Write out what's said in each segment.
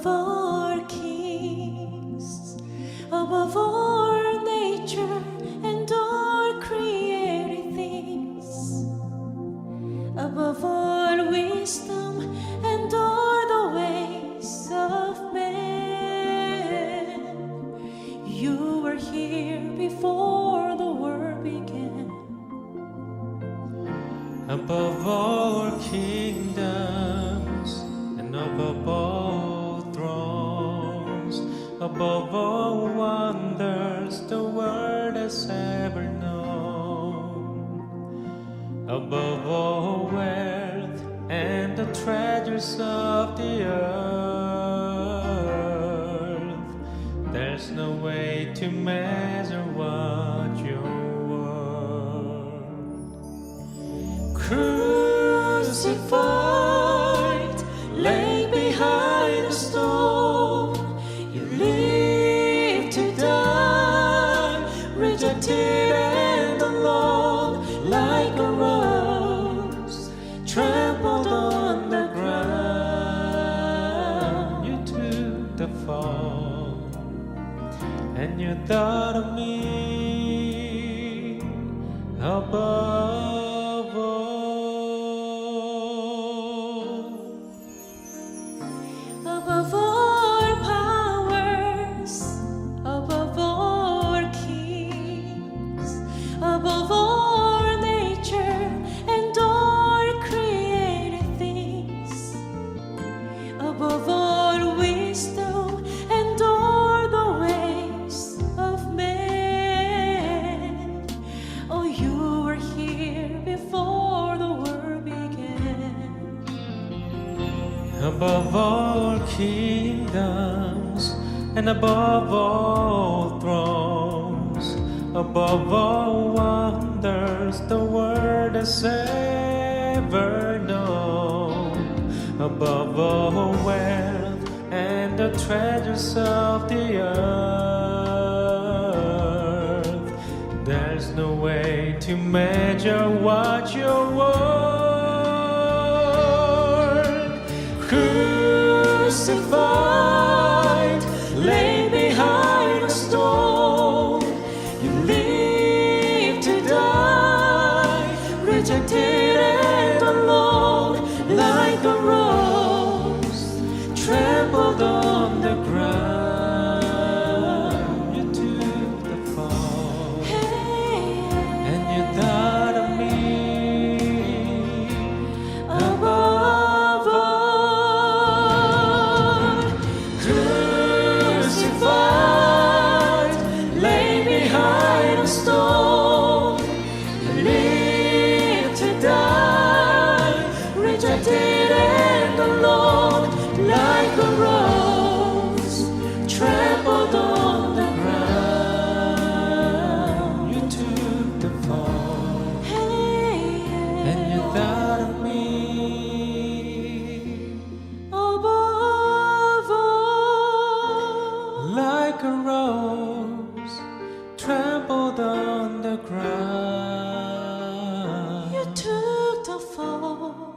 above all kings, above all nature and all created things, above all wisdom and all the ways of man. You were here before the world began. Above all kingdoms and above all thrones, above all wonders the world has ever known, above all wealth and the treasures of the earth, there's no way to measure what you're worth. Crucified, lay behind a stone, you live to die, rejected and alone, like a rose trampled on the ground. You took the fall, and you thought of me above all. Above all powers, above all kings, above all nature and all created things, above all wisdom and all the ways of man. Oh, you were here before the world began. Above all kingdoms and above all thrones, above all wonders the world has ever known, above all wealth and the treasures of the earth, there's no way to measure what you're worth. Crucified, lay behind a stone, you live to die, rejected and alone, like a rose trampled on the ground. You took the fall, and you thought of me above all. Crucified, lay behind a stone, you live to die, rejected and alone, like a rose trampled on the ground. You took the fall, and you thought of me Above all, like a rose trampled on the ground. you took the fall,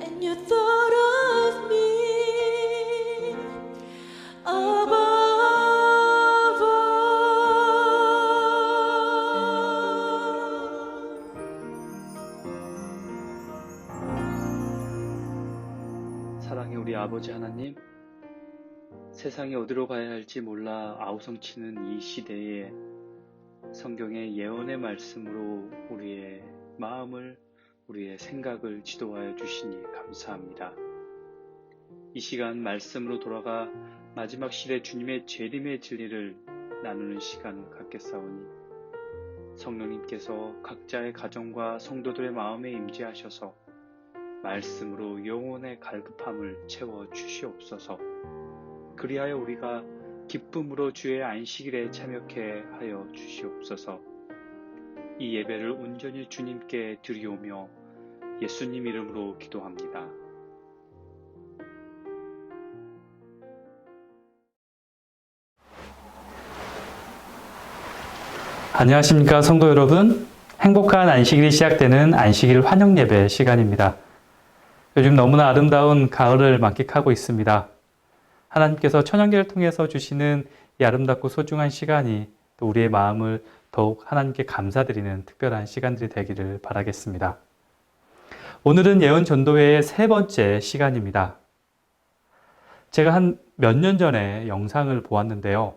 and you thought of me above all. 사랑의 우리 아버지 하나님, 세상이 어디로 가야 할지 몰라 아우성치는 이 시대에 성경의 예언의 말씀으로 우리의 마음을, 우리의 생각을 지도하여 주시니 감사합니다. 이 시간 말씀으로 돌아가 마지막 시대 주님의 재림의 진리를 나누는 시간을 갖겠사오니 성령님께서 각자의 가정과 성도들의 마음에 임재하셔서 말씀으로 영혼의 갈급함을 채워 주시옵소서. 그리하여 우리가 기쁨으로 주의 안식일에 참여케 하여 주시옵소서. 이 예배를 온전히 주님께 드리오며 예수님 이름으로 기도합니다. 안녕하십니까 성도 여러분. 행복한 안식일이 시작되는 안식일 환영 예배 시간입니다. 요즘 너무나 아름다운 가을을 만끽하고 있습니다. 하나님께서 천연계를 통해서 주시는 이 아름답고 소중한 시간이 또 우리의 마음을 더욱 하나님께 감사드리는 특별한 시간들이 되기를 바라겠습니다. 오늘은 예언 전도회의 3번째 시간입니다. 제가 한 몇 년 전에 영상을 보았는데요.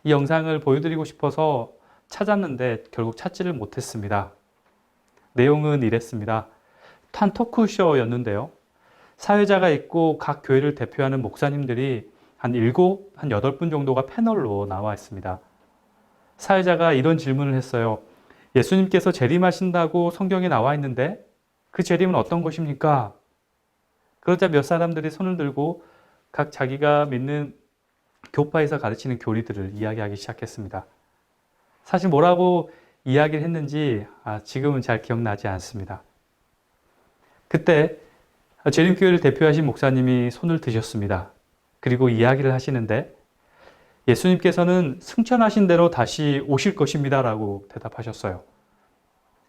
이 영상을 보여드리고 싶어서 찾았는데 결국 찾지를 못했습니다. 내용은 이랬습니다. 한 토크쇼였는데요. 사회자가 있고 각 교회를 대표하는 목사님들이 한 8분 정도가 패널로 나와 있습니다. 사회자가 이런 질문을 했어요. 예수님께서 재림하신다고 성경에 나와 있는데 그 재림은 어떤 것입니까? 그러자 몇 사람들이 손을 들고 각 자기가 믿는 교파에서 가르치는 교리들을 이야기하기 시작했습니다. 사실 뭐라고 이야기를 했는지 지금은 잘 기억나지 않습니다. 그때 재림교회를 대표하신 목사님이 손을 드셨습니다. 그리고 이야기를 하시는데 예수님께서는 승천하신 대로 다시 오실 것입니다 라고 대답하셨어요.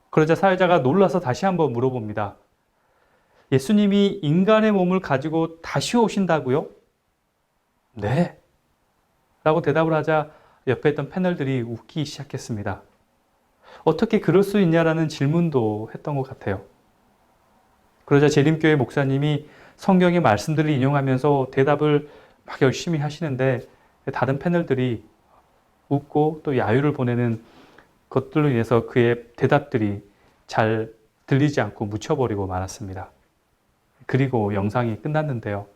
그러자 사회자가 놀라서 다시 한번 물어봅니다. 예수님이 인간의 몸을 가지고 다시 오신다고요? 네. 라고 대답을 하자 옆에 있던 패널들이 웃기 시작했습니다. 어떻게 그럴 수 있냐라는 질문도 했던 것 같아요. 그러자 재림교회 목사님이 성경의 말씀들을 인용하면서 대답을 막 열심히 하시는데 다른 패널들이 웃고 또 야유를 보내는 것들로 인해서 그의 대답들이 잘 들리지 않고 묻혀버리고 말았습니다. 그리고 영상이 끝났는데요.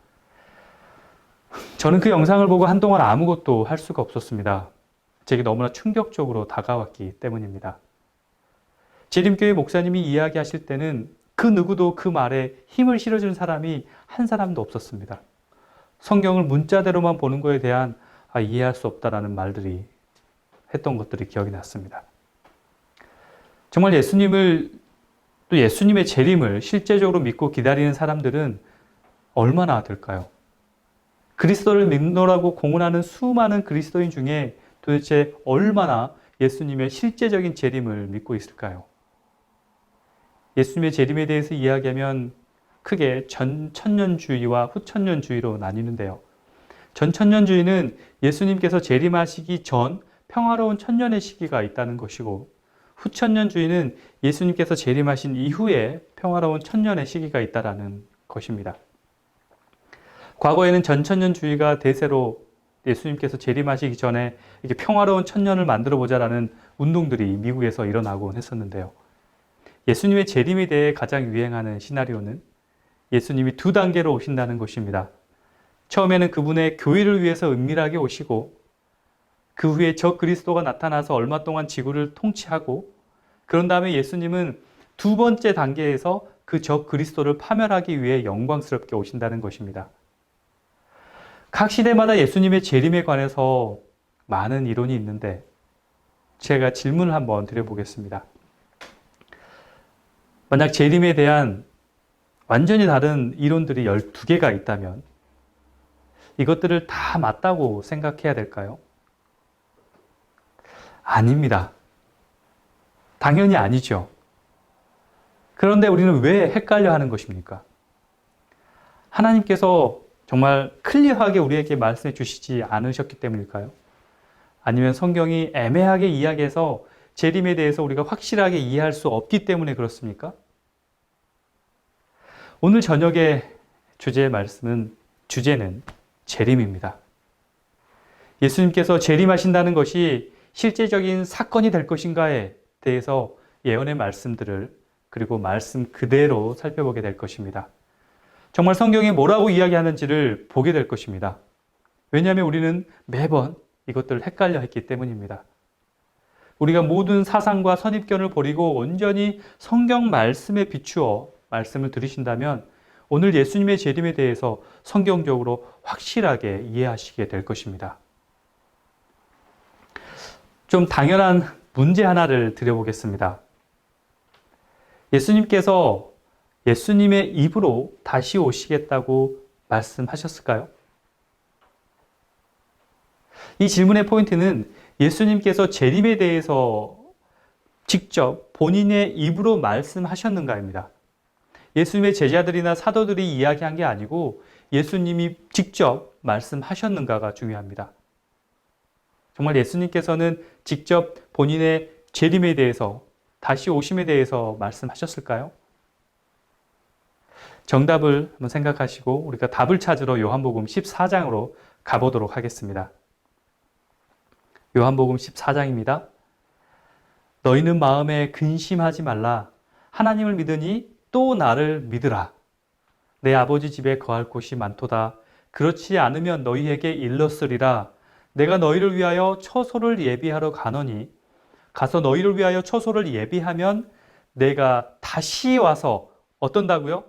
저는 그 영상을 보고 한동안 아무것도 할 수가 없었습니다. 제게 너무나 충격적으로 다가왔기 때문입니다. 재림교회 목사님이 이야기하실 때는 그 누구도 그 말에 힘을 실어주는 사람이 한 사람도 없었습니다. 성경을 문자대로만 보는 것에 대한 이해할 수 없다라는 말들이 했던 것들이 기억이 났습니다. 정말 예수님을 또 예수님의 재림을 실제적으로 믿고 기다리는 사람들은 얼마나 될까요? 그리스도를 믿노라고 공언하는 수많은 그리스도인 중에 도대체 얼마나 예수님의 실제적인 재림을 믿고 있을까요? 예수님의 재림에 대해서 이야기하면 크게 전천년주의와 후천년주의로 나뉘는데요. 전천년주의는 예수님께서 재림하시기 전 평화로운 천년의 시기가 있다는 것이고 후천년주의는 예수님께서 재림하신 이후에 평화로운 천년의 시기가 있다는 것입니다. 과거에는 전천년주의가 대세로 예수님께서 재림하시기 전에 이렇게 평화로운 천년을 만들어 보자라는 운동들이 미국에서 일어나곤 했었는데요. 예수님의 재림에 대해 가장 유행하는 시나리오는 예수님이 2단계로 오신다는 것입니다. 처음에는 그분의 교회를 위해서 은밀하게 오시고 그 후에 저 그리스도가 나타나서 얼마 동안 지구를 통치하고 그런 다음에 예수님은 2번째 단계에서 그 저 그리스도를 파멸하기 위해 영광스럽게 오신다는 것입니다. 각 시대마다 예수님의 재림에 관해서 많은 이론이 있는데 제가 질문을 한번 드려보겠습니다. 만약 재림에 대한 완전히 다른 이론들이 12개가 있다면 이것들을 다 맞다고 생각해야 될까요? 아닙니다. 당연히 아니죠. 그런데 우리는 왜 헷갈려 하는 것입니까? 하나님께서 정말 클리어하게 우리에게 말씀해 주시지 않으셨기 때문일까요? 아니면 성경이 애매하게 이야기해서 재림에 대해서 우리가 확실하게 이해할 수 없기 때문에 그렇습니까? 오늘 저녁의 주제는 재림입니다. 예수님께서 재림하신다는 것이 실제적인 사건이 될 것인가에 대해서 예언의 말씀들을 그리고 말씀 그대로 살펴보게 될 것입니다. 정말 성경이 뭐라고 이야기하는지를 보게 될 것입니다. 왜냐하면 우리는 매번 이것들을 헷갈려 했기 때문입니다. 우리가 모든 사상과 선입견을 버리고 온전히 성경 말씀에 비추어 말씀을 들으신다면 오늘 예수님의 재림에 대해서 성경적으로 확실하게 이해하시게 될 것입니다. 좀 당연한 문제 하나를 드려보겠습니다. 예수님께서 예수님의 입으로 다시 오시겠다고 말씀하셨을까요? 이 질문의 포인트는 예수님께서 재림에 대해서 직접 본인의 입으로 말씀하셨는가입니다. 예수님의 제자들이나 사도들이 이야기한 게 아니고 예수님이 직접 말씀하셨는가가 중요합니다. 정말 예수님께서는 직접 본인의 재림에 대해서, 다시 오심에 대해서 말씀하셨을까요? 정답을 한번 생각하시고 우리가 답을 찾으러 요한복음 14장으로 가보도록 하겠습니다. 요한복음 14장입니다. 너희는 마음에 근심하지 말라. 하나님을 믿으니 또 나를 믿으라. 내 아버지 집에 거할 곳이 많도다. 그렇지 않으면 너희에게 일렀으리라. 내가 너희를 위하여 처소를 예비하러 가노니 가서 너희를 위하여 처소를 예비하면 내가 다시 와서 어떤다고요?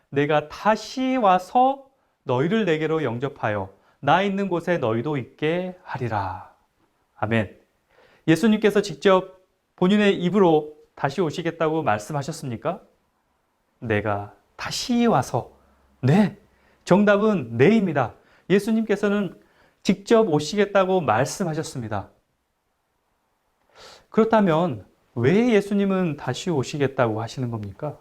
내가 다시 와서 너희를 내게로 영접하여 나 있는 곳에 너희도 있게 하리라. 아멘. 예수님께서 직접 본인의 입으로 다시 오시겠다고 말씀하셨습니까? 내가 다시 와서. 네, 정답은 네입니다. 예수님께서는 직접 오시겠다고 말씀하셨습니다. 그렇다면 왜 예수님은 다시 오시겠다고 하시는 겁니까?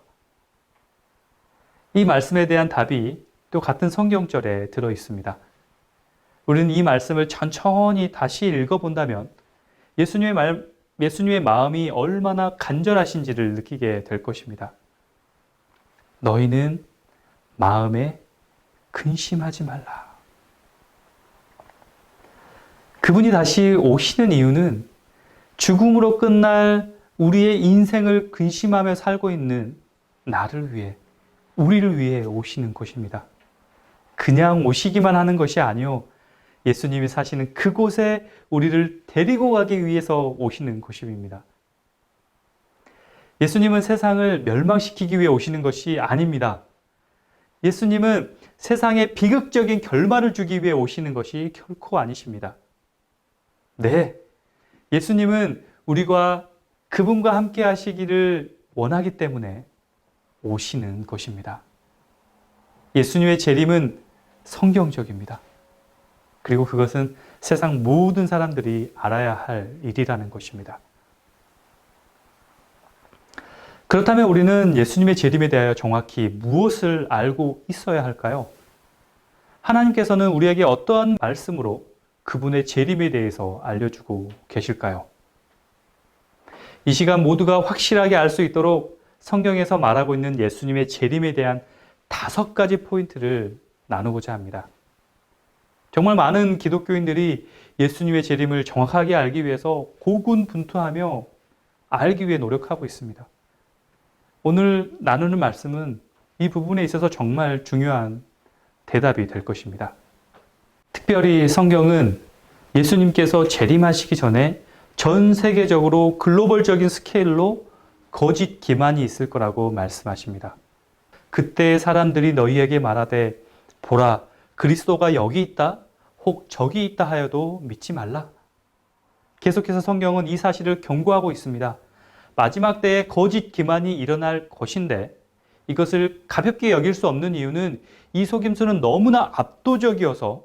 이 말씀에 대한 답이 또 같은 성경절에 들어 있습니다. 우리는 이 말씀을 천천히 다시 읽어본다면 예수님의 마음이 얼마나 간절하신지를 느끼게 될 것입니다. 너희는 마음에 근심하지 말라. 그분이 다시 오시는 이유는 죽음으로 끝날 우리의 인생을 근심하며 살고 있는 나를 위해, 우리를 위해 오시는 것입니다. 그냥 오시기만 하는 것이 아니요, 예수님이 사시는 그곳에 우리를 데리고 가기 위해서 오시는 것입니다. 예수님은 세상을 멸망시키기 위해 오시는 것이 아닙니다. 예수님은 세상에 비극적인 결말을 주기 위해 오시는 것이 결코 아니십니다. 네, 예수님은 우리가 그분과 함께 하시기를 원하기 때문에 오시는 것입니다. 예수님의 재림은 성경적입니다. 그리고 그것은 세상 모든 사람들이 알아야 할 일이라는 것입니다. 그렇다면 우리는 예수님의 재림에 대하여 정확히 무엇을 알고 있어야 할까요? 하나님께서는 우리에게 어떠한 말씀으로 그분의 재림에 대해서 알려주고 계실까요? 이 시간 모두가 확실하게 알 수 있도록 성경에서 말하고 있는 예수님의 재림에 대한 5가지 포인트를 나누고자 합니다. 정말 많은 기독교인들이 예수님의 재림을 정확하게 알기 위해서 고군분투하며 알기 위해 노력하고 있습니다. 오늘 나누는 말씀은 이 부분에 있어서 정말 중요한 대답이 될 것입니다. 특별히 성경은 예수님께서 재림하시기 전에 전 세계적으로 글로벌적인 스케일로 거짓 기만이 있을 거라고 말씀하십니다. 그때 사람들이 너희에게 말하되 보라, 그리스도가 여기 있다, 혹 저기 있다 하여도 믿지 말라. 계속해서 성경은 이 사실을 경고하고 있습니다. 마지막 때에 거짓 기만이 일어날 것인데 이것을 가볍게 여길 수 없는 이유는 이 속임수는 너무나 압도적이어서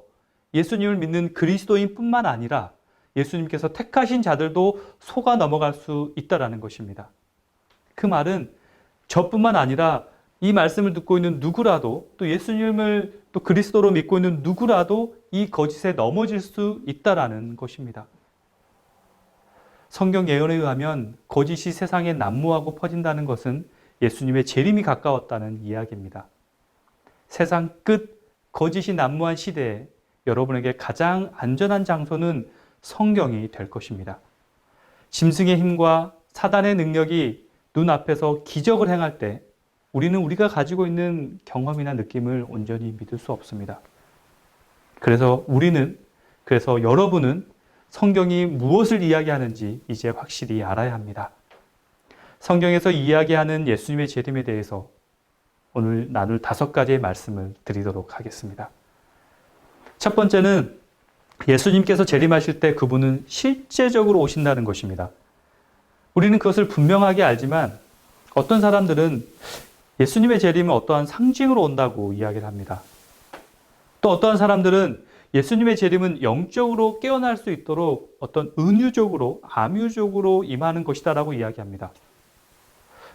예수님을 믿는 그리스도인뿐만 아니라 예수님께서 택하신 자들도 속아 넘어갈 수 있다는 것입니다. 그 말은 저뿐만 아니라 이 말씀을 듣고 있는 누구라도, 또 예수님을 또 그리스도로 믿고 있는 누구라도 이 거짓에 넘어질 수 있다는 것입니다. 성경 예언에 의하면 거짓이 세상에 난무하고 퍼진다는 것은 예수님의 재림이 가까웠다는 이야기입니다. 세상 끝 거짓이 난무한 시대에 여러분에게 가장 안전한 장소는 성경이 될 것입니다. 짐승의 힘과 사단의 능력이 눈앞에서 기적을 행할 때 우리는 우리가 가지고 있는 경험이나 느낌을 온전히 믿을 수 없습니다. 그래서 여러분은 성경이 무엇을 이야기하는지 이제 확실히 알아야 합니다. 성경에서 이야기하는 예수님의 재림에 대해서 오늘 나눌 5가지의 말씀을 드리도록 하겠습니다. 첫 번째는 예수님께서 재림하실 때 그분은 실제적으로 오신다는 것입니다. 우리는 그것을 분명하게 알지만 어떤 사람들은 예수님의 재림은 어떠한 상징으로 온다고 이야기를 합니다. 또 어떠한 사람들은 예수님의 재림은 영적으로 깨어날 수 있도록 어떤 은유적으로, 암유적으로 임하는 것이다라고 이야기합니다.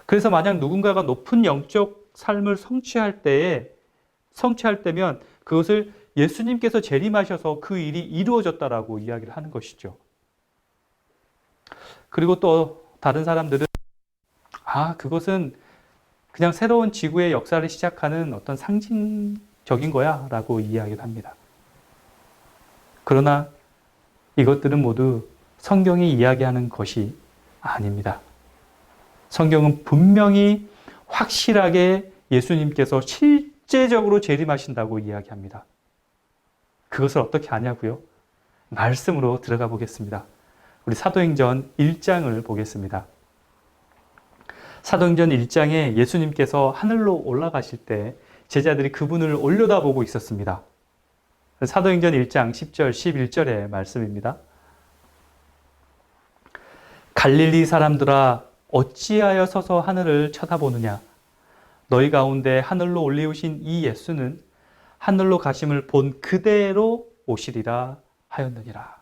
그래서 만약 누군가가 높은 영적 삶을 성취할 때면 그것을 예수님께서 재림하셔서 그 일이 이루어졌다라고 이야기를 하는 것이죠. 그리고 또 다른 사람들은 그것은 그냥 새로운 지구의 역사를 시작하는 어떤 상징적인 거야 라고 이야기를 합니다. 그러나 이것들은 모두 성경이 이야기하는 것이 아닙니다. 성경은 분명히 확실하게 예수님께서 실제적으로 재림하신다고 이야기합니다. 그것을 어떻게 아냐고요? 말씀으로 들어가 보겠습니다. 우리 사도행전 1장을 보겠습니다. 사도행전 1장에 예수님께서 하늘로 올라가실 때 제자들이 그분을 올려다보고 있었습니다. 사도행전 1장 10절, 11절의 말씀입니다. 갈릴리 사람들아 어찌하여 서서 하늘을 쳐다보느냐? 너희 가운데 하늘로 올리우신 이 예수는 하늘로 가심을 본 그대로 오시리라 하였느니라.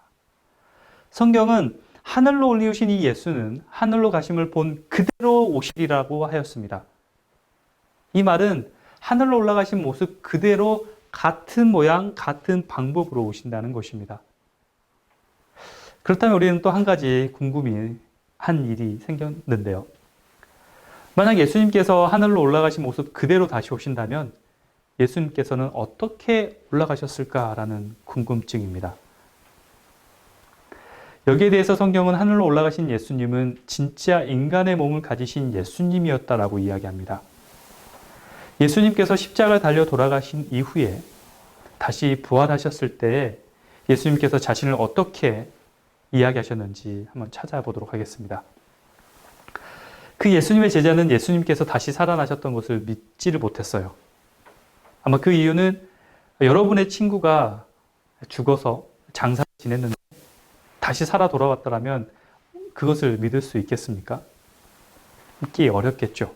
성경은 하늘로 올리우신 이 예수는 하늘로 가심을 본 그대로 오시리라고 하였습니다. 이 말은 하늘로 올라가신 모습 그대로 같은 모양, 같은 방법으로 오신다는 것입니다. 그렇다면 우리는 또 한 가지 궁금한 일이 생겼는데요. 만약 예수님께서 하늘로 올라가신 모습 그대로 다시 오신다면 예수님께서는 어떻게 올라가셨을까라는 궁금증입니다. 여기에 대해서 성경은 하늘로 올라가신 예수님은 진짜 인간의 몸을 가지신 예수님이었다라고 이야기합니다. 예수님께서 십자가를 달려 돌아가신 이후에 다시 부활하셨을 때 예수님께서 자신을 어떻게 이야기하셨는지 한번 찾아보도록 하겠습니다. 그 예수님의 제자는 예수님께서 다시 살아나셨던 것을 믿지를 못했어요. 아마 그 이유는 여러분의 친구가 죽어서 장사를 지냈는데 다시 살아 돌아왔더라면 그것을 믿을 수 있겠습니까? 믿기 어렵겠죠.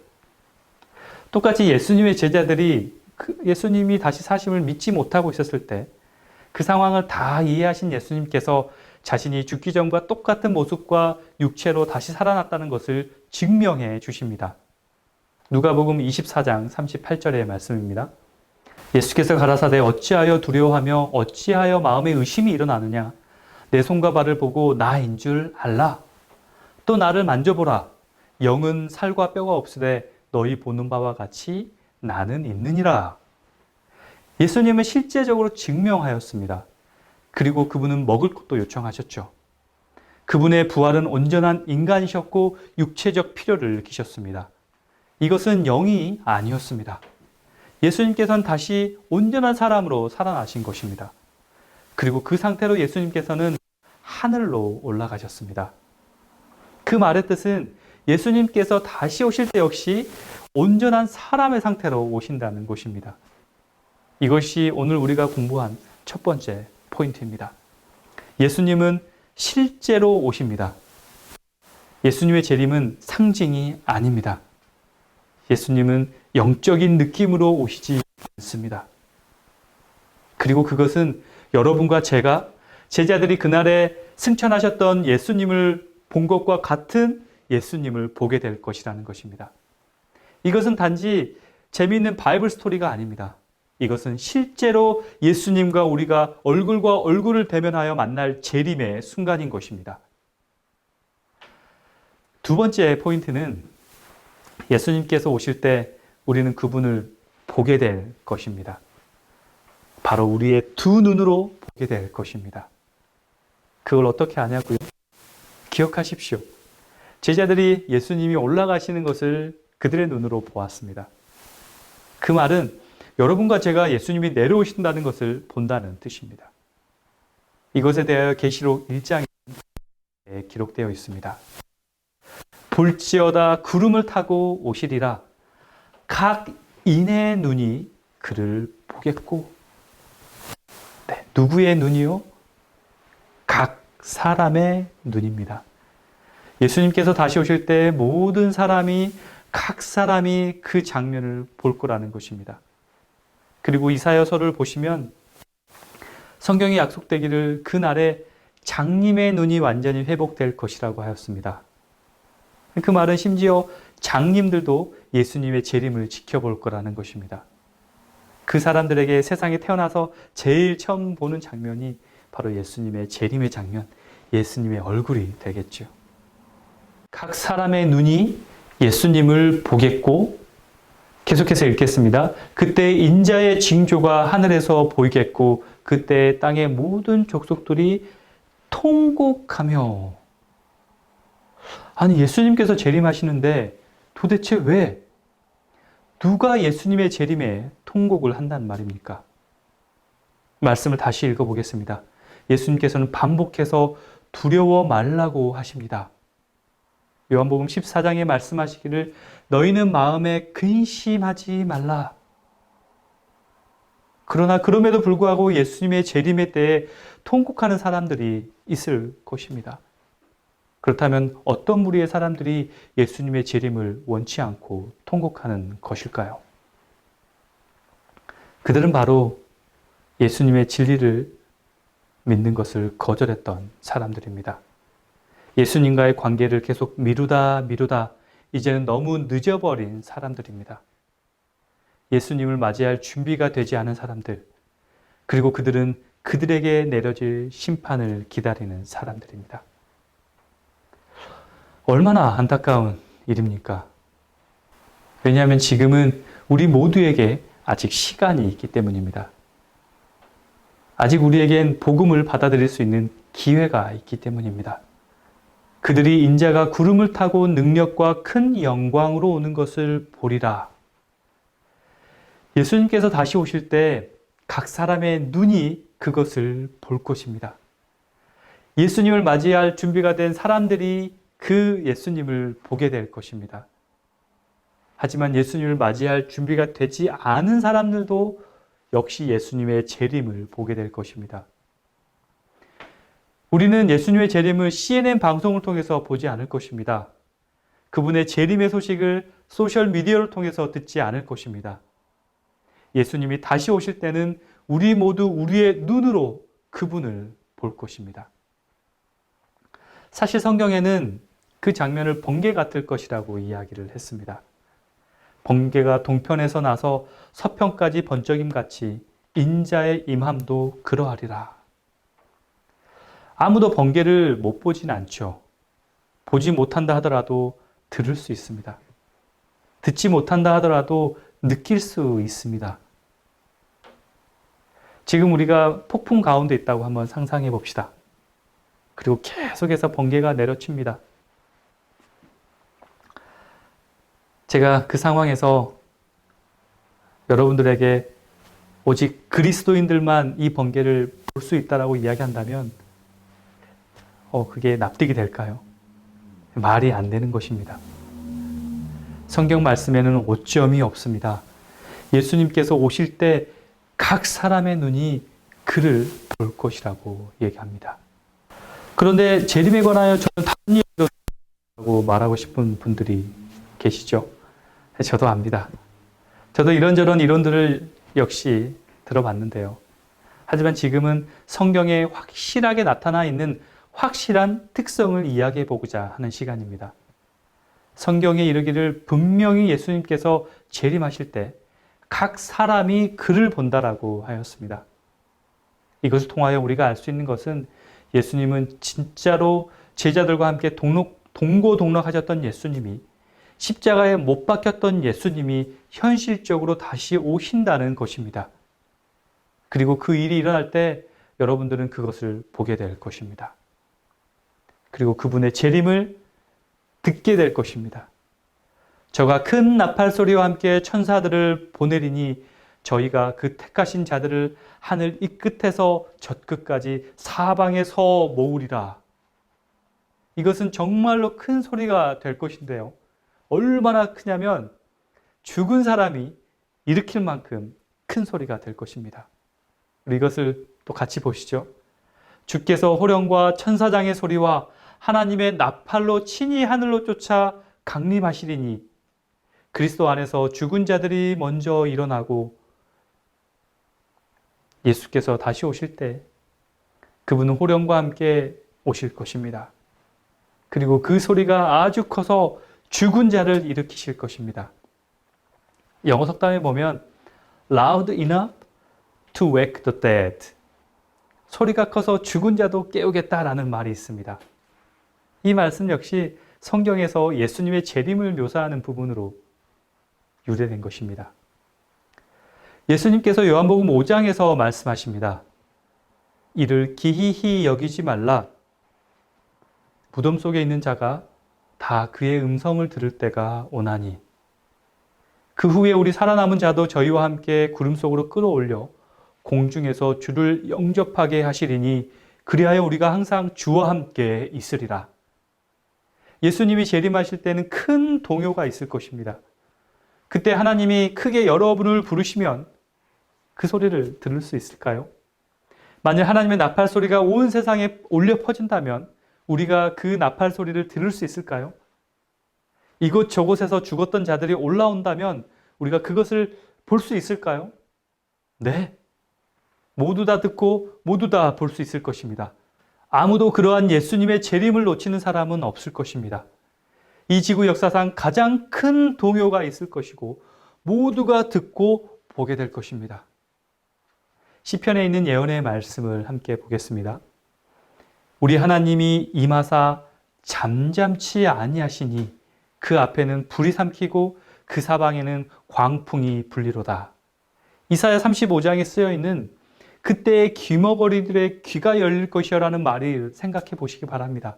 똑같이 예수님의 제자들이 예수님이 다시 사심을 믿지 못하고 있었을 때 그 상황을 다 이해하신 예수님께서 자신이 죽기 전과 똑같은 모습과 육체로 다시 살아났다는 것을 증명해 주십니다. 누가복음 24장 38절의 말씀입니다. 예수께서 가라사대 어찌하여 두려워하며 어찌하여 마음에 의심이 일어나느냐? 내 손과 발을 보고 나인 줄 알라. 또 나를 만져보라. 영은 살과 뼈가 없으되 너희 보는 바와 같이 나는 있느니라. 예수님은 실제적으로 증명하였습니다. 그리고 그분은 먹을 것도 요청하셨죠. 그분의 부활은 온전한 인간이셨고 육체적 필요를 느끼셨습니다. 이것은 영이 아니었습니다. 예수님께서는 다시 온전한 사람으로 살아나신 것입니다. 그리고 그 상태로 예수님께서는 하늘로 올라가셨습니다. 그 말의 뜻은 예수님께서 다시 오실 때 역시 온전한 사람의 상태로 오신다는 것입니다. 이것이 오늘 우리가 공부한 첫 번째 포인트입니다. 예수님은 실제로 오십니다. 예수님의 재림은 상징이 아닙니다. 예수님은 영적인 느낌으로 오시지 않습니다. 그리고 그것은 여러분과 제자들이 그날에 승천하셨던 예수님을 본 것과 같은 예수님을 보게 될 것이라는 것입니다. 이것은 단지 재미있는 바이블 스토리가 아닙니다. 이것은 실제로 예수님과 우리가 얼굴과 얼굴을 대면하여 만날 재림의 순간인 것입니다. 두 번째 포인트는 예수님께서 오실 때 우리는 그분을 보게 될 것입니다. 바로 우리의 두 눈으로 보게 될 것입니다. 그걸 어떻게 아냐고요? 기억하십시오. 제자들이 예수님이 올라가시는 것을 그들의 눈으로 보았습니다. 그 말은 여러분과 제가 예수님이 내려오신다는 것을 본다는 뜻입니다. 이것에 대하여 계시록 1장에 기록되어 있습니다. 볼지어다 구름을 타고 오시리라. 각 인의 눈이 그를 보겠고. 네, 누구의 눈이요? 각 사람의 눈입니다. 예수님께서 다시 오실 때 모든 사람이, 각 사람이 그 장면을 볼 거라는 것입니다. 그리고 이사야서를 보시면 성경이 약속되기를 그날에 장님의 눈이 완전히 회복될 것이라고 하였습니다. 그 말은 심지어 장님들도 예수님의 재림을 지켜볼 거라는 것입니다. 그 사람들에게 세상에 태어나서 제일 처음 보는 장면이 바로 예수님의 재림의 장면, 예수님의 얼굴이 되겠죠. 각 사람의 눈이 예수님을 보겠고, 계속해서 읽겠습니다. 그때 인자의 징조가 하늘에서 보이겠고 그때 땅의 모든 족속들이 통곡하며. 아니, 예수님께서 재림하시는데 도대체 왜 누가 예수님의 재림에 통곡을 한단 말입니까? 말씀을 다시 읽어보겠습니다. 예수님께서는 반복해서 두려워 말라고 하십니다. 요한복음 14장에 말씀하시기를 너희는 마음에 근심하지 말라. 그러나 그럼에도 불구하고 예수님의 재림의 때에 통곡하는 사람들이 있을 것입니다. 그렇다면 어떤 무리의 사람들이 예수님의 재림을 원치 않고 통곡하는 것일까요? 그들은 바로 예수님의 진리를 믿는 것을 거절했던 사람들입니다. 예수님과의 관계를 계속 미루다 이제는 너무 늦어버린 사람들입니다. 예수님을 맞이할 준비가 되지 않은 사람들, 그리고 그들은 그들에게 내려질 심판을 기다리는 사람들입니다. 얼마나 안타까운 일입니까? 왜냐하면 지금은 우리 모두에게 아직 시간이 있기 때문입니다. 아직 우리에겐 복음을 받아들일 수 있는 기회가 있기 때문입니다. 그들이 인자가 구름을 타고 능력과 큰 영광으로 오는 것을 보리라. 예수님께서 다시 오실 때 각 사람의 눈이 그것을 볼 것입니다. 예수님을 맞이할 준비가 된 사람들이 그 예수님을 보게 될 것입니다. 하지만 예수님을 맞이할 준비가 되지 않은 사람들도 역시 예수님의 재림을 보게 될 것입니다. 우리는 예수님의 재림을 CNN 방송을 통해서 보지 않을 것입니다. 그분의 재림의 소식을 소셜미디어를 통해서 듣지 않을 것입니다. 예수님이 다시 오실 때는 우리 모두 우리의 눈으로 그분을 볼 것입니다. 사실 성경에는 그 장면을 번개 같을 것이라고 이야기를 했습니다. 번개가 동편에서 나서 서편까지 번쩍임 같이 인자의 임함도 그러하리라. 아무도 번개를 못 보진 않죠. 보지 못한다 하더라도 들을 수 있습니다. 듣지 못한다 하더라도 느낄 수 있습니다. 지금 우리가 폭풍 가운데 있다고 한번 상상해 봅시다. 그리고 계속해서 번개가 내려칩니다. 제가 그 상황에서 여러분들에게 오직 그리스도인들만 이 번개를 볼 수 있다라고 이야기한다면 그게 납득이 될까요? 말이 안 되는 것입니다. 성경 말씀에는 오점이 없습니다. 예수님께서 오실 때 각 사람의 눈이 그를 볼 것이라고 얘기합니다. 그런데 재림에 관하여 저는 다른 얘기라고 말하고 싶은 분들이 계시죠? 저도 압니다. 저도 이런저런 이론들을 역시 들어봤는데요. 하지만 지금은 성경에 확실하게 나타나 있는 확실한 특성을 이야기해 보고자 하는 시간입니다. 성경에 이르기를 분명히 예수님께서 재림하실 때 각 사람이 그를 본다라고 하였습니다. 이것을 통하여 우리가 알 수 있는 것은 예수님은 진짜로 제자들과 함께 동고동락하셨던 예수님이, 십자가에 못 박혔던 예수님이 현실적으로 다시 오신다는 것입니다. 그리고 그 일이 일어날 때 여러분들은 그것을 보게 될 것입니다. 그리고 그분의 재림을 듣게 될 것입니다. 저가 큰 나팔 소리와 함께 천사들을 보내리니 저희가 그 택하신 자들을 하늘 이 끝에서 저 끝까지 사방에 서 모으리라. 이것은 정말로 큰 소리가 될 것인데요. 얼마나 크냐면 죽은 사람이 일으킬 만큼 큰 소리가 될 것입니다. 우리 이것을 또 같이 보시죠. 주께서 호령과 천사장의 소리와 하나님의 나팔로 친히 하늘로 쫓아 강림하시리니 그리스도 안에서 죽은 자들이 먼저 일어나고 예수께서 다시 오실 때 그분은 호령과 함께 오실 것입니다. 그리고 그 소리가 아주 커서 죽은 자를 일으키실 것입니다. 영어 석담에 보면 loud enough to wake the dead. 소리가 커서 죽은 자도 깨우겠다라는 말이 있습니다. 이 말씀 역시 성경에서 예수님의 재림을 묘사하는 부분으로 유래된 것입니다. 예수님께서 요한복음 5장에서 말씀하십니다. 이를 기이히 여기지 말라. 무덤 속에 있는 자가 다 그의 음성을 들을 때가 오나니. 그 후에 우리 살아남은 자도 저희와 함께 구름 속으로 끌어올려 공중에서 주를 영접하게 하시리니 그리하여 우리가 항상 주와 함께 있으리라. 예수님이 재림하실 때는 큰 동요가 있을 것입니다. 그때 하나님이 크게 여러분을 부르시면 그 소리를 들을 수 있을까요? 만약 하나님의 나팔 소리가 온 세상에 울려 퍼진다면 우리가 그 나팔 소리를 들을 수 있을까요? 이곳저곳에서 죽었던 자들이 올라온다면 우리가 그것을 볼 수 있을까요? 네. 모두 다 듣고 모두 다 볼 수 있을 것입니다. 아무도 그러한 예수님의 재림을 놓치는 사람은 없을 것입니다. 이 지구 역사상 가장 큰 동요가 있을 것이고 모두가 듣고 보게 될 것입니다. 시편에 있는 예언의 말씀을 함께 보겠습니다. 우리 하나님이 임하사 잠잠치 아니하시니 그 앞에는 불이 삼키고 그 사방에는 광풍이 불리로다. 이사야 35장에 쓰여 있는 그때의 귀머거리들의 귀가 열릴 것이라는 말을 생각해 보시기 바랍니다.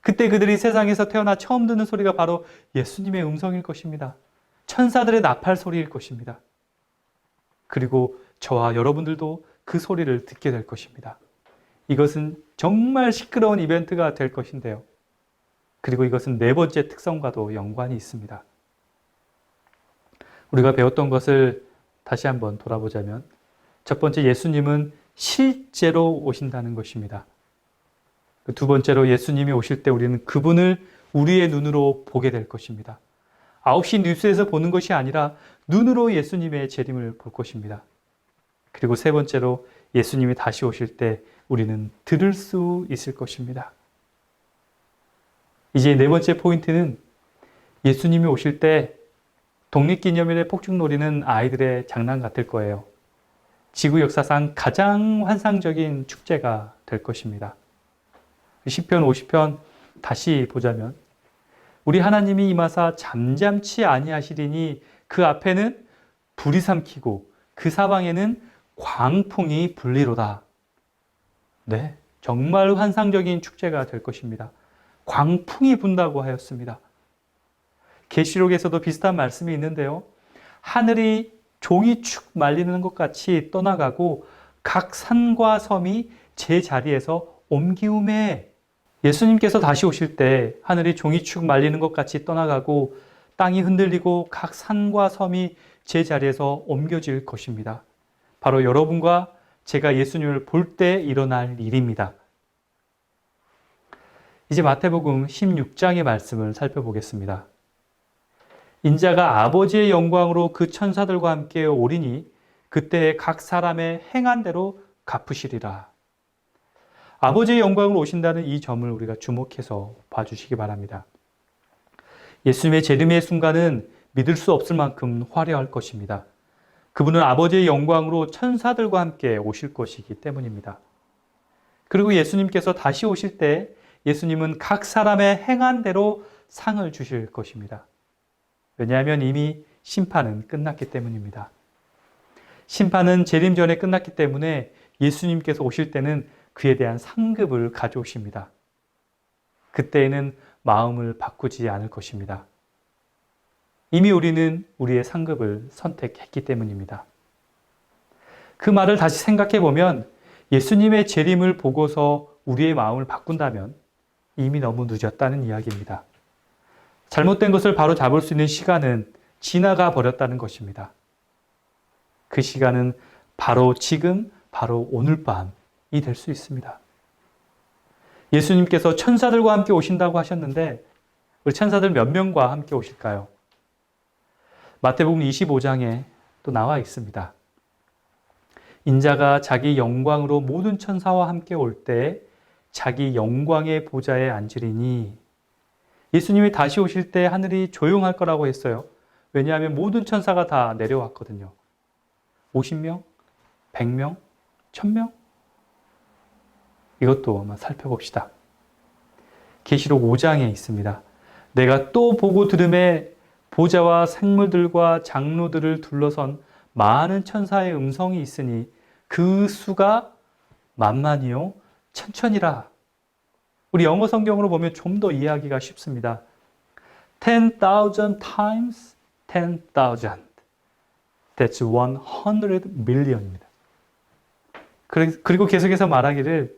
그때 그들이 세상에서 태어나 처음 듣는 소리가 바로 예수님의 음성일 것입니다. 천사들의 나팔 소리일 것입니다. 그리고 저와 여러분들도 그 소리를 듣게 될 것입니다. 이것은 정말 시끄러운 이벤트가 될 것인데요. 그리고 이것은 네 번째 특성과도 연관이 있습니다. 우리가 배웠던 것을 다시 한번 돌아보자면 첫 번째, 예수님은 실제로 오신다는 것입니다. 두 번째로, 예수님이 오실 때 우리는 그분을 우리의 눈으로 보게 될 것입니다. 9시 뉴스에서 보는 것이 아니라 눈으로 예수님의 재림을 볼 것입니다. 그리고 세 번째로, 예수님이 다시 오실 때 우리는 들을 수 있을 것입니다. 이제 네 번째 포인트는 예수님이 오실 때 독립기념일의 폭죽놀이는 아이들의 장난 같을 거예요. 지구 역사상 가장 환상적인 축제가 될 것입니다. 시편 50편 다시 보자면 우리 하나님이 임하사 잠잠치 아니하시리니 그 앞에는 불이 삼키고 그 사방에는 광풍이 불리로다. 네, 정말 환상적인 축제가 될 것입니다. 광풍이 분다고 하였습니다. 계시록에서도 비슷한 말씀이 있는데요. 하늘이 종이축 말리는 것 같이 떠나가고 각 산과 섬이 제 자리에서 옮기우매. 예수님께서 다시 오실 때 하늘이 종이축 말리는 것 같이 떠나가고 땅이 흔들리고 각 산과 섬이 제 자리에서 옮겨질 것입니다. 바로 여러분과 제가 예수님을 볼 때 일어날 일입니다. 이제 마태복음 16장의 말씀을 살펴보겠습니다. 인자가 아버지의 영광으로 그 천사들과 함께 오리니 그때 각 사람의 행한 대로 갚으시리라. 아버지의 영광으로 오신다는 이 점을 우리가 주목해서 봐주시기 바랍니다. 예수님의 재림의 순간은 믿을 수 없을 만큼 화려할 것입니다. 그분은 아버지의 영광으로 천사들과 함께 오실 것이기 때문입니다. 그리고 예수님께서 다시 오실 때 예수님은 각 사람의 행한 대로 상을 주실 것입니다. 왜냐하면 이미 심판은 끝났기 때문입니다. 심판은 재림 전에 끝났기 때문에 예수님께서 오실 때는 그에 대한 상급을 가져오십니다. 그때에는 마음을 바꾸지 않을 것입니다. 이미 우리는 우리의 상급을 선택했기 때문입니다. 그 말을 다시 생각해 보면 예수님의 재림을 보고서 우리의 마음을 바꾼다면 이미 너무 늦었다는 이야기입니다. 잘못된 것을 바로 잡을 수 있는 시간은 지나가 버렸다는 것입니다. 그 시간은 바로 지금, 바로 오늘 밤이 될 수 있습니다. 예수님께서 천사들과 함께 오신다고 하셨는데 우리 천사들 몇 명과 함께 오실까요? 마태복음 25장에 또 나와 있습니다. 인자가 자기 영광으로 모든 천사와 함께 올 때 자기 영광의 보좌에 앉으리니. 예수님이 다시 오실 때 하늘이 조용할 거라고 했어요. 왜냐하면 모든 천사가 다 내려왔거든요. 50명? 100명? 1000명? 이것도 한번 살펴봅시다. 계시록 5장에 있습니다. 내가 또 보고 들음에 보좌와 생물들과 장로들을 둘러선 많은 천사의 음성이 있으니 그 수가 만만이요 천천이라. 우리 영어 성경으로 보면 좀 더 이해하기가 쉽습니다. 10,000 times 10,000. That's 100 million입니다. 그리고 계속해서 말하기를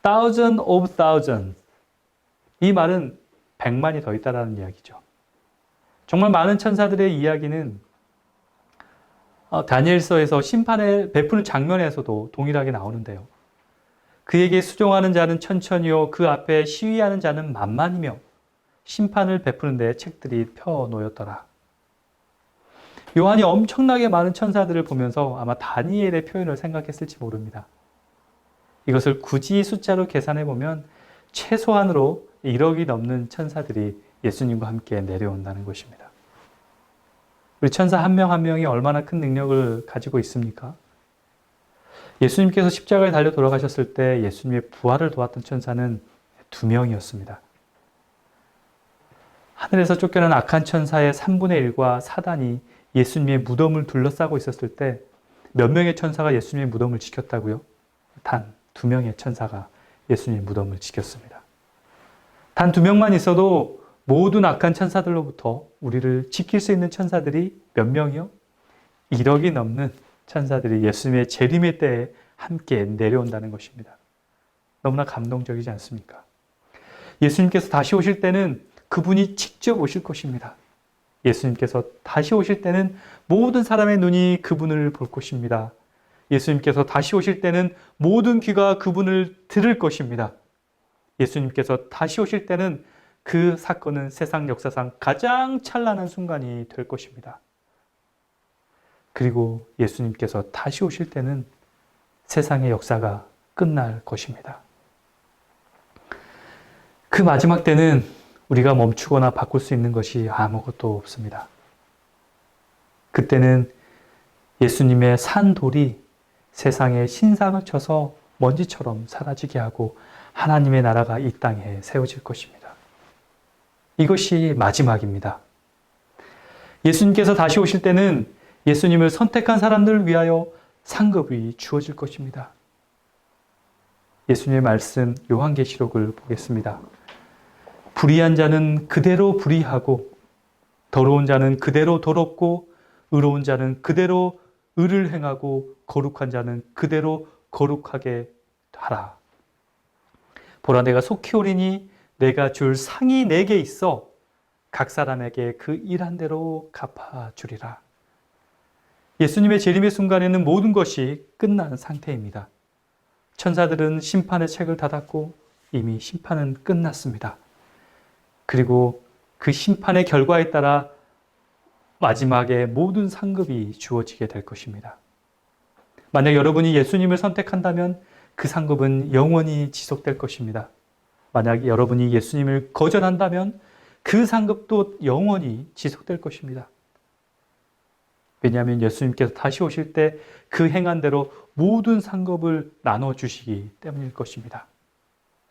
thousand of thousands. 이 말은 100만이 더 있다라는 이야기죠. 정말 많은 천사들의 이야기는 다니엘서에서 심판을 베푸는 장면에서도 동일하게 나오는데요. 그에게 수종하는 자는 천천히요 그 앞에 시위하는 자는 만만이며 심판을 베푸는 데 책들이 펴 놓였더라. 요한이 엄청나게 많은 천사들을 보면서 아마 다니엘의 표현을 생각했을지 모릅니다. 이것을 굳이 숫자로 계산해 보면 최소한으로 1억이 넘는 천사들이 예수님과 함께 내려온다는 것입니다. 우리 천사 한 명 한 명이 얼마나 큰 능력을 가지고 있습니까? 예수님께서 십자가에 달려 돌아가셨을 때 예수님의 부활을 도왔던 천사는 2명이었습니다. 하늘에서 쫓겨난 악한 천사의 3분의 1과 사단이 예수님의 무덤을 둘러싸고 있었을 때 몇 명의 천사가 예수님의 무덤을 지켰다고요? 단 2명의 천사가 예수님의 무덤을 지켰습니다. 단 2명만 있어도 모든 악한 천사들로부터 우리를 지킬 수 있는 천사들이 몇 명이요? 1억이 넘는 천사들이 예수님의 재림의 때에 함께 내려온다는 것입니다. 너무나 감동적이지 않습니까? 예수님께서 다시 오실 때는 그분이 직접 오실 것입니다. 예수님께서 다시 오실 때는 모든 사람의 눈이 그분을 볼 것입니다. 예수님께서 다시 오실 때는 모든 귀가 그분을 들을 것입니다. 예수님께서 다시 오실 때는 그 사건은 세상 역사상 가장 찬란한 순간이 될 것입니다. 그리고 예수님께서 다시 오실 때는 세상의 역사가 끝날 것입니다. 그 마지막 때는 우리가 멈추거나 바꿀 수 있는 것이 아무것도 없습니다. 그때는 예수님의 산 돌이 세상에 신상을 쳐서 먼지처럼 사라지게 하고 하나님의 나라가 이 땅에 세워질 것입니다. 이것이 마지막입니다. 예수님께서 다시 오실 때는 예수님을 선택한 사람들을 위하여 상급이 주어질 것입니다. 예수님의 말씀 요한계시록을 보겠습니다. 불의한 자는 그대로 불의하고 더러운 자는 그대로 더럽고 의로운 자는 그대로 의를 행하고 거룩한 자는 그대로 거룩하게 하라. 보라 내가 속히 오리니 내가 줄 상이 내게 있어 각 사람에게 그 일한 대로 갚아주리라. 예수님의 재림의 순간에는 모든 것이 끝난 상태입니다. 천사들은 심판의 책을 닫았고 이미 심판은 끝났습니다. 그리고 그 심판의 결과에 따라 마지막에 모든 상급이 주어지게 될 것입니다. 만약 여러분이 예수님을 선택한다면 그 상급은 영원히 지속될 것입니다. 만약 여러분이 예수님을 거절한다면 그 상급도 영원히 지속될 것입니다. 왜냐하면 예수님께서 다시 오실 때 그 행한 대로 모든 상급을 나눠주시기 때문일 것입니다.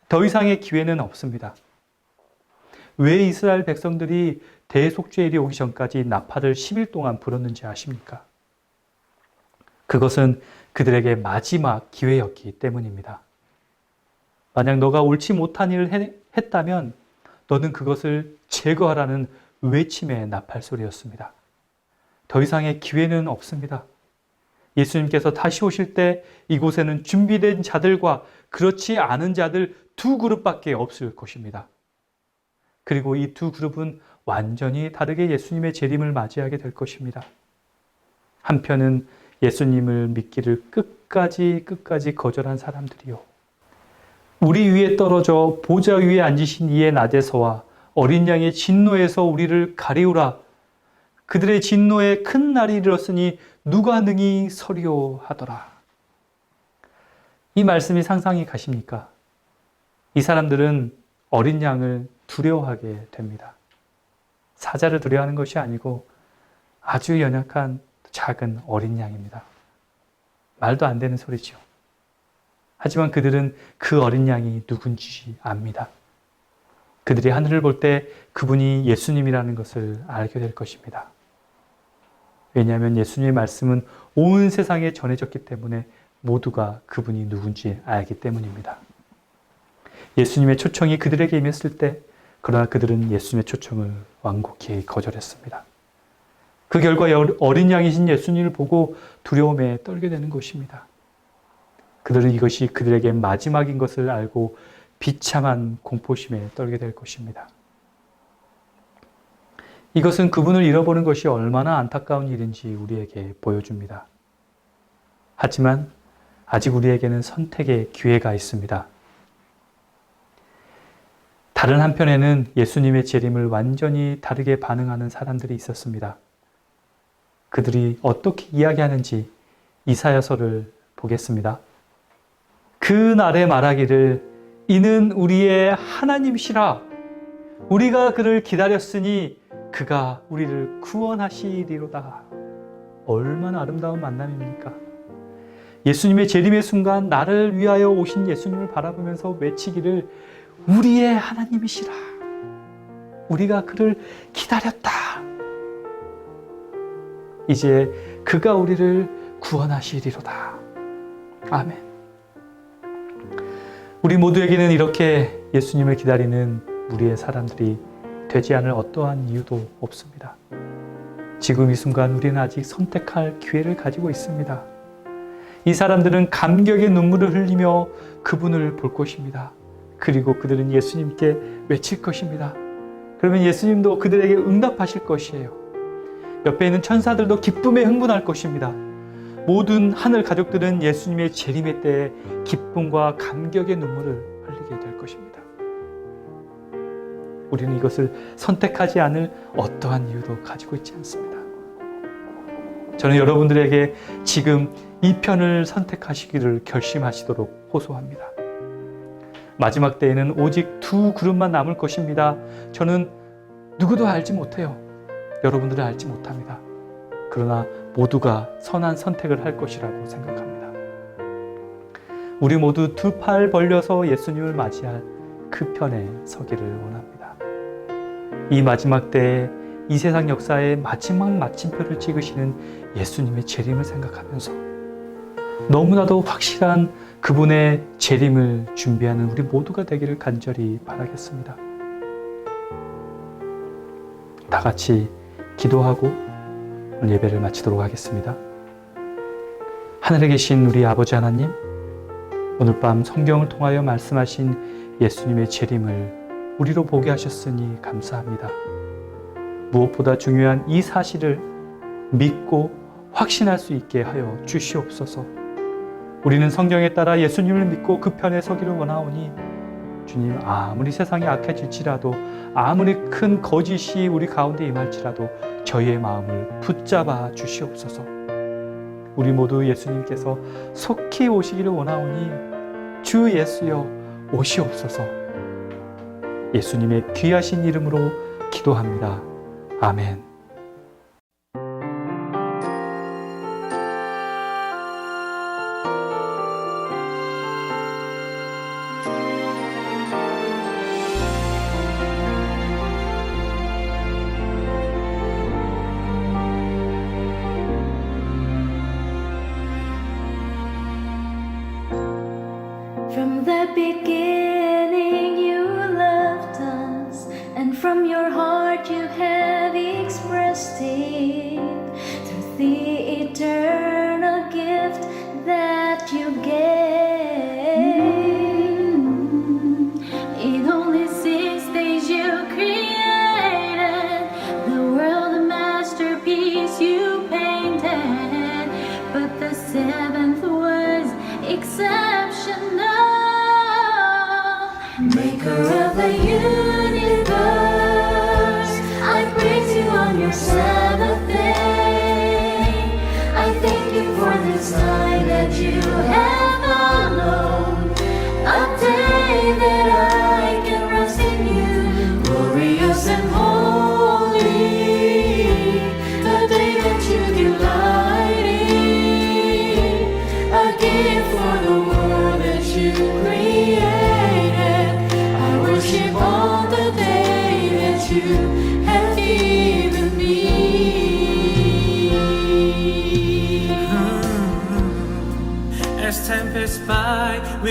더 이상의 기회는 없습니다. 왜 이스라엘 백성들이 대속죄일이 오기 전까지 나팔을 10일 동안 불었는지 아십니까? 그것은 그들에게 마지막 기회였기 때문입니다. 만약 너가 옳지 못한 일을 했다면 너는 그것을 제거하라는 외침의 나팔 소리였습니다. 더 이상의 기회는 없습니다. 예수님께서 다시 오실 때 이곳에는 준비된 자들과 그렇지 않은 자들 두 그룹밖에 없을 것입니다. 그리고 이 두 그룹은 완전히 다르게 예수님의 재림을 맞이하게 될 것입니다. 한편은 예수님을 믿기를 끝까지 거절한 사람들이요. 우리 위에 떨어져 보좌 위에 앉으신 이의 낮에서와 어린 양의 진노에서 우리를 가리우라. 그들의 진노에 큰 날이 이르렀으니 누가 능히 서리오 하더라. 이 말씀이 상상이 가십니까? 이 사람들은 어린 양을 두려워하게 됩니다. 사자를 두려워하는 것이 아니고 아주 연약한 작은 어린 양입니다. 말도 안 되는 소리죠. 하지만 그들은 그 어린 양이 누군지 압니다. 그들이 하늘을 볼 때 그분이 예수님이라는 것을 알게 될 것입니다. 왜냐하면 예수님의 말씀은 온 세상에 전해졌기 때문에 모두가 그분이 누군지 알기 때문입니다. 예수님의 초청이 그들에게 임했을 때 그러나 그들은 예수님의 초청을 완곡히 거절했습니다. 그 결과 어린 양이신 예수님을 보고 두려움에 떨게 되는 것입니다. 그들은 이것이 그들에게 마지막인 것을 알고 비참한 공포심에 떨게 될 것입니다. 이것은 그분을 잃어버린 것이 얼마나 안타까운 일인지 우리에게 보여줍니다. 하지만 아직 우리에게는 선택의 기회가 있습니다. 다른 한편에는 예수님의 재림을 완전히 다르게 반응하는 사람들이 있었습니다. 그들이 어떻게 이야기하는지 이사야서를 보겠습니다. 그 날에 말하기를 이는 우리의 하나님이시라. 우리가 그를 기다렸으니 그가 우리를 구원하시리로다. 얼마나 아름다운 만남입니까? 예수님의 재림의 순간 나를 위하여 오신 예수님을 바라보면서 외치기를 우리의 하나님이시라. 우리가 그를 기다렸다. 이제 그가 우리를 구원하시리로다. 아멘. 우리 모두에게는 이렇게 예수님을 기다리는 우리의 사람들이 되지 않을 어떠한 이유도 없습니다. 지금 이 순간 우리는 아직 선택할 기회를 가지고 있습니다. 이 사람들은 감격의 눈물을 흘리며 그분을 볼 것입니다. 그리고 그들은 예수님께 외칠 것입니다. 그러면 예수님도 그들에게 응답하실 것이에요. 옆에 있는 천사들도 기쁨에 흥분할 것입니다. 모든 하늘 가족들은 예수님의 재림의 때에 기쁨과 감격의 눈물을 흘리게 될 것입니다. 우리는 이것을 선택하지 않을 어떠한 이유도 가지고 있지 않습니다. 저는 여러분들에게 지금 이 편을 선택하시기를 결심하시도록 호소합니다. 마지막 때에는 오직 두 그룹만 남을 것입니다. 저는 누구도 알지 못해요. 여러분들은 알지 못합니다. 그러나 모두가 선한 선택을 할 것이라고 생각합니다. 우리 모두 두 팔 벌려서 예수님을 맞이할 그 편에 서기를 원합니다. 이 마지막 때에 이 세상 역사의 마지막 마침표를 찍으시는 예수님의 재림을 생각하면서 너무나도 확실한 그분의 재림을 준비하는 우리 모두가 되기를 간절히 바라겠습니다. 다 같이 기도하고 오늘 예배를 마치도록 하겠습니다. 하늘에 계신 우리 아버지 하나님, 오늘 밤 성경을 통하여 말씀하신 예수님의 재림을 우리로 보게 하셨으니 감사합니다. 무엇보다 중요한 이 사실을 믿고 확신할 수 있게 하여 주시옵소서. 우리는 성경에 따라 예수님을 믿고 그 편에 서기를 원하오니 주님, 아무리 세상이 악해질지라도 아무리 큰 거짓이 우리 가운데 임할지라도 저희의 마음을 붙잡아 주시옵소서. 우리 모두 예수님께서 속히 오시기를 원하오니 주 예수여 오시옵소서. 예수님의 귀하신 이름으로 기도합니다. 아멘. From the beginning you loved us, and from your heart you have expressed it through the eternal gift that you gave. In only 6 days you created the world, a masterpiece you painted, but the seventh was exceptional. Maker of the universe, I praise you on your Sabbath day. I thank you for this time that you have allowed, a day that I can rest in you, glorious and holy, a day that you delight in, a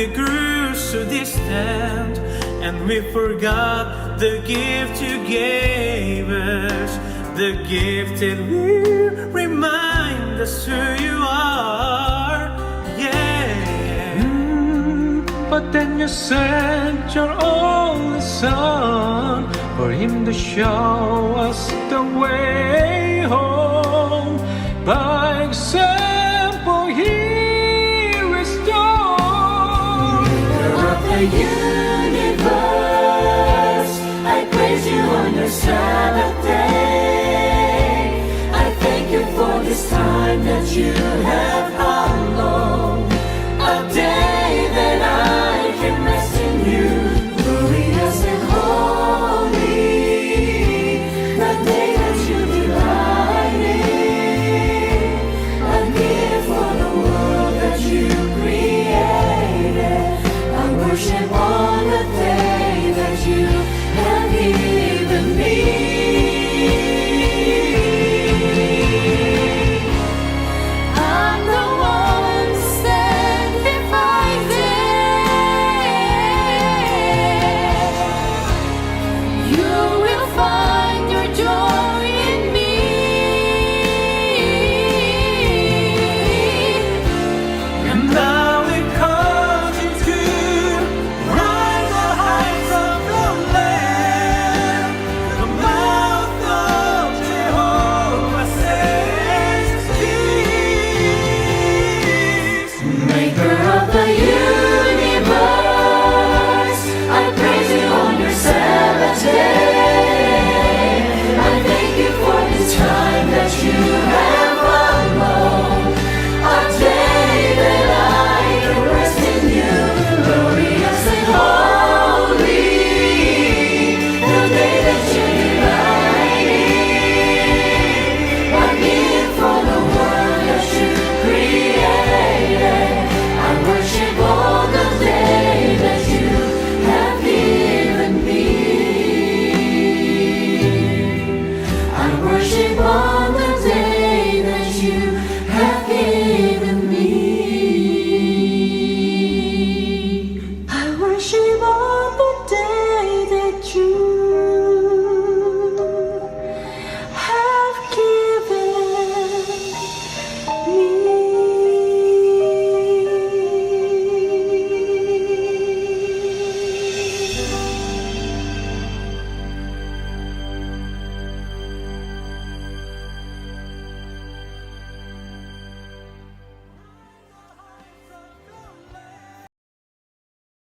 we grew so distant, and we forgot the gift you gave us, the gift that will remind us who you are. Yeah. But then you sent your only son for him to show us the way home. By example, he restored. Of the universe, I praise you on your Sabbath day. I thank you for this time that you have